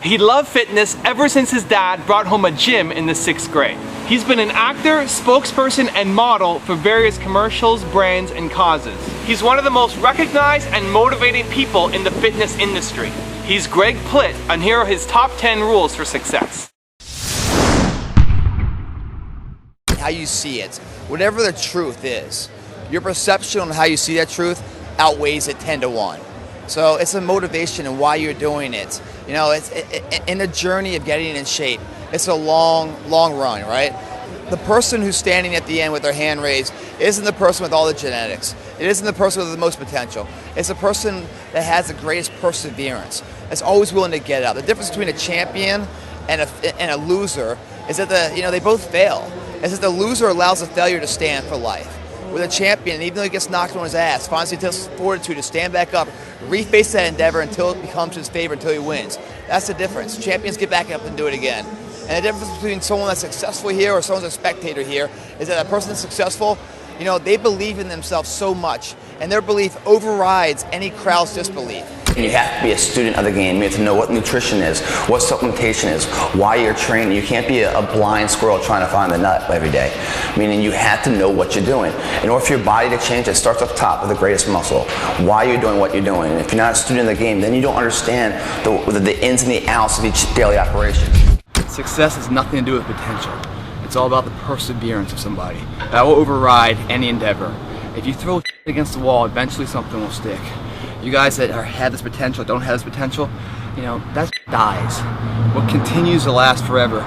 He loved fitness ever since his dad brought home a gym in the 6th grade. He's been an actor, spokesperson, and model for various commercials, brands, and causes. He's one of the most recognized and motivating people in the fitness industry. He's Greg Plitt, and here are his top 10 rules for success. How you see it, whatever the truth is, your perception on how you see that truth outweighs it 10 to 1. So it's a motivation and why you're doing it. You know, it's in the journey of getting in shape. It's a long run, right? The person who's standing at the end with their hand raised isn't the person with all the genetics. It isn't the person with the most potential. It's the person that has the greatest perseverance, that's always willing to get up. The difference between a champion and a loser is that they both fail. Is that the loser allows the failure to stand for life. With a champion, even though he gets knocked on his ass, finds the fortitude to stand back up, reface that endeavor until it becomes his favor, until he wins. That's the difference. Champions get back up and do it again. And the difference between someone that's successful here or someone's a spectator here is that a person that's successful, they believe in themselves so much, and their belief overrides any crowd's disbelief. You have to be a student of the game. You have to know what nutrition is, what supplementation is, why you're training. You can't be a blind squirrel trying to find the nut every day. Meaning you have to know what you're doing. In order for your body to change, it starts up top with the greatest muscle. Why you're doing what you're doing. And if you're not a student of the game, then you don't understand the ins and the outs of each daily operation. Success has nothing to do with potential. It's all about the perseverance of somebody. That will override any endeavor. If you throw against the wall, eventually something will stick. You guys that have this potential, don't have this potential, that dies. What continues to last forever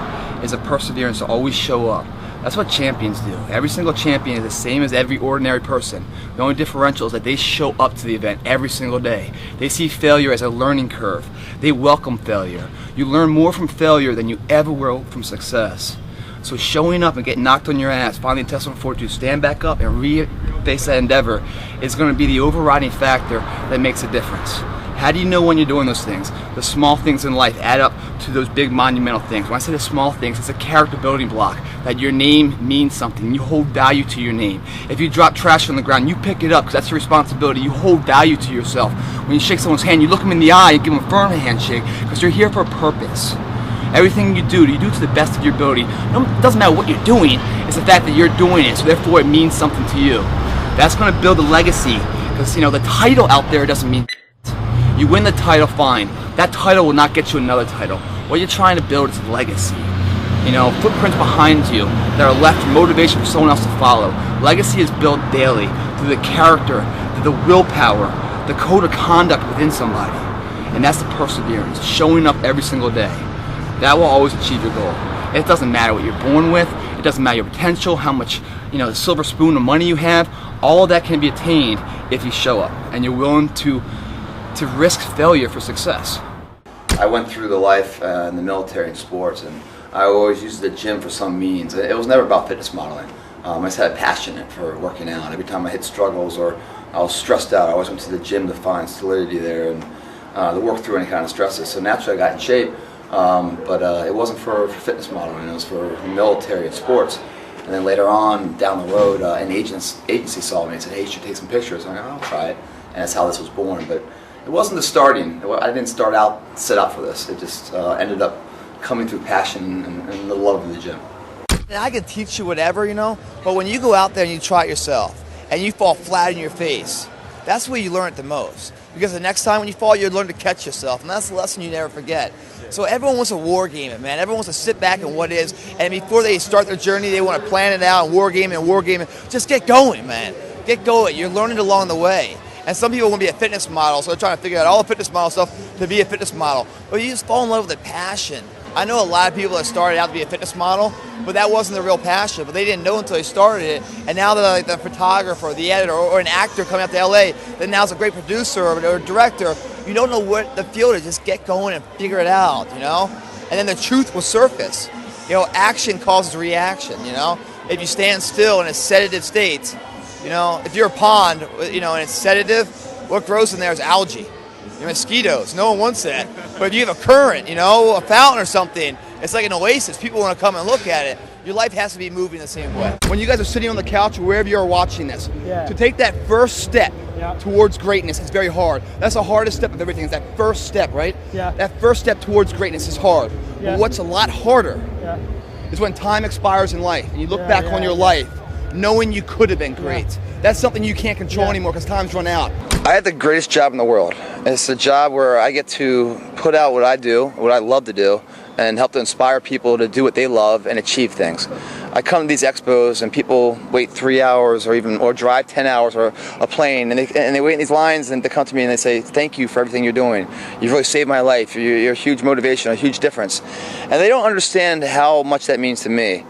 is a perseverance to always show up. That's what champions do. Every single champion is the same as every ordinary person. The only differential is that they show up to the event every single day. They see failure as a learning curve. They welcome failure. You learn more from failure than you ever will from success. So showing up and getting knocked on your ass, finding intestinal fortitude, stand back up and reface that endeavor is going to be the overriding factor that makes a difference. How do you know when you're doing those things? The small things in life add up to those big monumental things. When I say the small things, it's a character building block, that your name means something. You hold value to your name. If you drop trash on the ground, you pick it up because that's your responsibility. You hold value to yourself. When you shake someone's hand, you look them in the eye and give them a firm handshake because you're here for a purpose. Everything you do to the best of your ability. It doesn't matter what you're doing, it's the fact that you're doing it, so therefore it means something to you. That's going to build a legacy, because the title out there doesn't mean you win the title, fine. That title will not get you another title. What you're trying to build is a legacy. Footprints behind you that are left motivation for someone else to follow. Legacy is built daily through the character, through the willpower, the code of conduct within somebody. And that's the perseverance, showing up every single day. That will always achieve your goal. It doesn't matter what you're born with. It doesn't matter your potential, how much, the silver spoon of money you have. All of that can be attained if you show up and you're willing to risk failure for success. I went through the life in the military and sports, and I always used the gym for some means. It was never about fitness modeling. I just had a passion for working out. Every time I hit struggles or I was stressed out, I always went to the gym to find solidity there and to work through any kind of stresses. So naturally I got in shape. But it wasn't for fitness modeling, it was for military and sports. And then later on, down the road, an agency saw me and said, hey, you should take some pictures. I'm like, I'll try it. And that's how this was born. But it wasn't the starting. I didn't set out for this. It just ended up coming through passion and the love of the gym. And I can teach you whatever, but when you go out there and you try it yourself, and you fall flat in your face, that's where you learn it the most. Because the next time when you fall, you learn to catch yourself, and that's the lesson you never forget. So everyone wants to war game it, man. Everyone wants to sit back and what is, and before they start their journey, they want to plan it out and war game it. Just get going, man. Get going. You're learning along the way. And some people want to be a fitness model, so they're trying to figure out all the fitness model stuff to be a fitness model. But you just fall in love with the passion. I know a lot of people that started out to be a fitness model, but that wasn't their real passion. But they didn't know until they started it. And now they're like the photographer, the editor, or an actor coming out to LA, then now it's a great producer or a director. You don't know what the field is. Just get going and figure it out, And then the truth will surface. Action causes reaction, If you stand still in a sedative state, if you're a pond, and it's sedative, what grows in there is algae. Mosquitoes, no one wants that. But if you have a current, a fountain or something, it's like an oasis. People want to come and look at it. Your life has to be moving the same way. When you guys are sitting on the couch or wherever you're watching this, to take that first step towards greatness is very hard. That's the hardest step of everything, is that first step, right? Yeah. That first step towards greatness is hard. Yeah. But what's a lot harder Yeah. is when time expires in life and you look Yeah, back yeah, on your yeah. life knowing you could have been great. That's something you can't control anymore because time's run out. I have the greatest job in the world. It's a job where I get to put out what I do, what I love to do, and help to inspire people to do what they love and achieve things. I come to these expos and people wait 3 hours or drive 10 hours or a plane and they wait in these lines and they come to me and they say, thank you for everything you're doing. You've really saved my life. You're a huge motivation, a huge difference. And they don't understand how much that means to me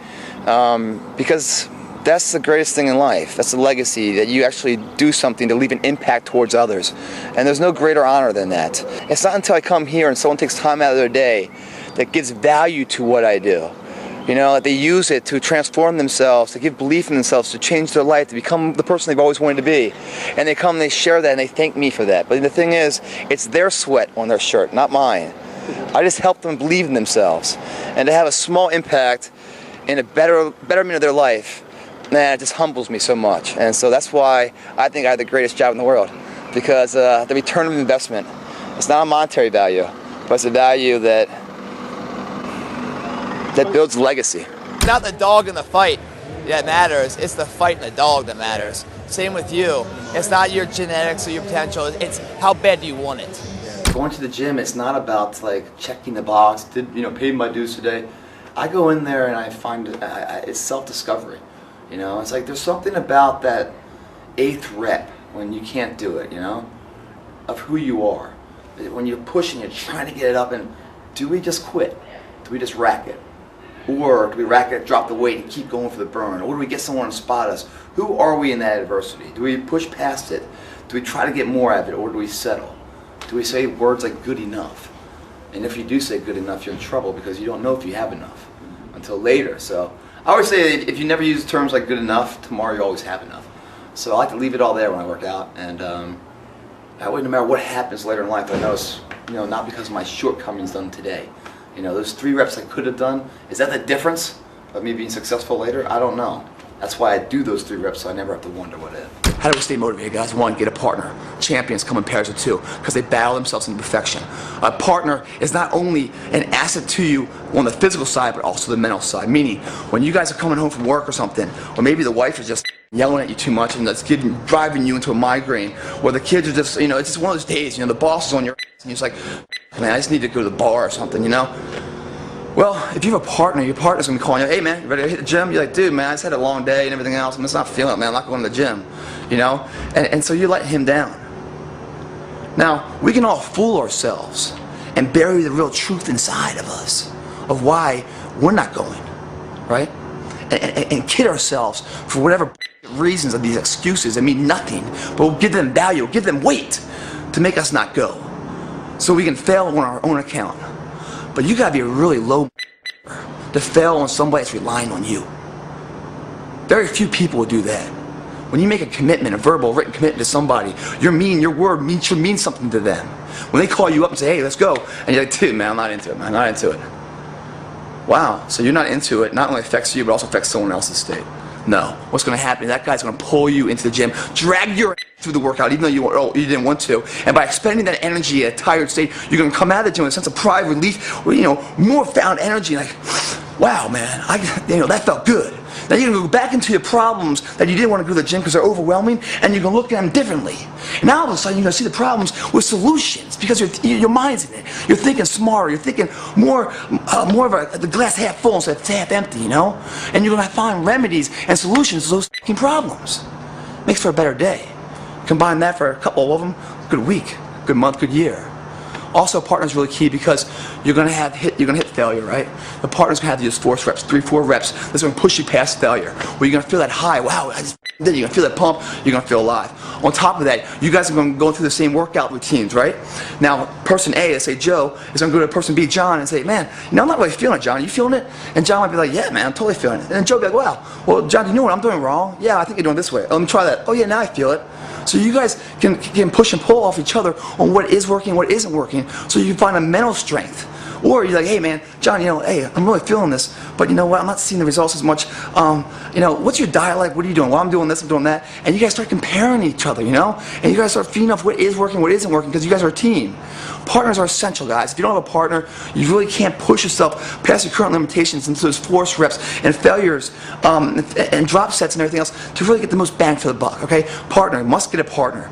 because that's the greatest thing in life. That's the legacy, that you actually do something to leave an impact towards others. And there's no greater honor than that. It's not until I come here and someone takes time out of their day that gives value to what I do. You know, that they use it to transform themselves, to give belief in themselves, to change their life, to become the person they've always wanted to be. And they come and they share that and they thank me for that. But the thing is, it's their sweat on their shirt, not mine. I just help them believe in themselves. And to have a small impact in a betterment of their life, man, it just humbles me so much. And so that's why I think I have the greatest job in the world. Because the return of investment, it's not a monetary value, but it's a value that builds legacy. It's not the dog in the fight that matters, it's the fight and the dog that matters. Same with you. It's not your genetics or your potential, it's how bad do you want it. Going to the gym, it's not about like checking the box, paid my dues today. I go in there and I find it's self-discovery. You know, it's like there's something about that 8th rep when you can't do it, of who you are. When you're pushing, you're trying to get it up, and do we just quit? Do we just rack it? Or do we rack it, drop the weight, and keep going for the burn? Or do we get someone to spot us? Who are we in that adversity? Do we push past it? Do we try to get more out of it, or do we settle? Do we say words like good enough? And if you do say good enough, you're in trouble because you don't know if you have enough until later. So I always say if you never use terms like good enough, tomorrow you always have enough. So I like to leave it all there when I work out, and that way no matter what happens later in life, I know it's not because of my shortcomings done today. Those 3 reps I could have done, is that the difference of me being successful later? I don't know. That's why I do those 3 reps so I never have to wonder what if. How do we stay motivated, guys? 1, get a partner. Champions come in pairs of 2 because they battle themselves into perfection. A partner is not only an asset to you on the physical side, but also the mental side. Meaning, when you guys are coming home from work or something, or maybe the wife is just yelling at you too much and that's driving you into a migraine, or the kids are just, it's just one of those days, the boss is on your ass and you're just like, man, I just need to go to the bar or something, Well, if you have a partner, your partner's going to be calling you, hey man, you ready to hit the gym? You're like, dude, man, I just had a long day and everything else. I'm just not feeling it, man. I'm not going to the gym, And so you let him down. Now, we can all fool ourselves and bury the real truth inside of us of why we're not going, right? And kid ourselves for whatever reasons of these excuses that mean nothing, but we'll give them value, give them weight to make us not go. So we can fail on our own account. But you gotta be a really low to fail on somebody that's relying on you. Very few people will do that. When you make a commitment, a verbal, written commitment to somebody, your word should mean something to them. When they call you up and say, hey, let's go, and you're like, dude, man, I'm not into it, man, I'm not into it. Wow, so you're not into it, not only affects you, but also affects someone else's state. No, what's going to happen is that guy's going to pull you into the gym, drag your through the workout even though you didn't want to, and by expending that energy at a tired state, you're going to come out of the gym with a sense of pride, relief, more found energy, like, wow, man, that felt good. Now you're going to go back into your problems that you didn't want to go to the gym because they're overwhelming, and you're going to look at them differently. And now all of a sudden you're going to see the problems with solutions because your mind's in it. You're thinking smarter. You're thinking more of the glass half full instead of half empty, And you're going to find remedies and solutions to those problems. Makes for a better day. Combine that for a couple of them, good week, good month, good year. Also, partner's really key because you're gonna hit failure, right? The partner's gonna have to use force reps, 3-4 reps. That's gonna push you past failure. Where you're gonna feel that high, wow, I just did it. You're gonna feel that pump, you're gonna feel alive. On top of that, you guys are gonna go through the same workout routines, right? Now, person A, let's say Joe, is gonna go to person B, John, and say, man, I'm not really feeling it, John. Are you feeling it? And John might be like, yeah, man, I'm totally feeling it. And then Joe will be like, wow, well, John, do you know what I'm doing wrong? Yeah, I think you're doing this way. Oh, let me try that. Oh, yeah, now I feel it. So you guys can push and pull off each other on what is working, what isn't working, so you can find a mental strength Or you're like, hey man, John, hey, I'm really feeling this, but you know what, I'm not seeing the results as much. What's your diet like? What are you doing? Well, I'm doing this, I'm doing that. And you guys start comparing each other, and you guys start feeding off what is working, what isn't working, because you guys are a team. Partners are essential, guys. If you don't have a partner, you really can't push yourself past your current limitations into those force reps and failures and drop sets and everything else to really get the most bang for the buck, okay? Partner, must get a partner.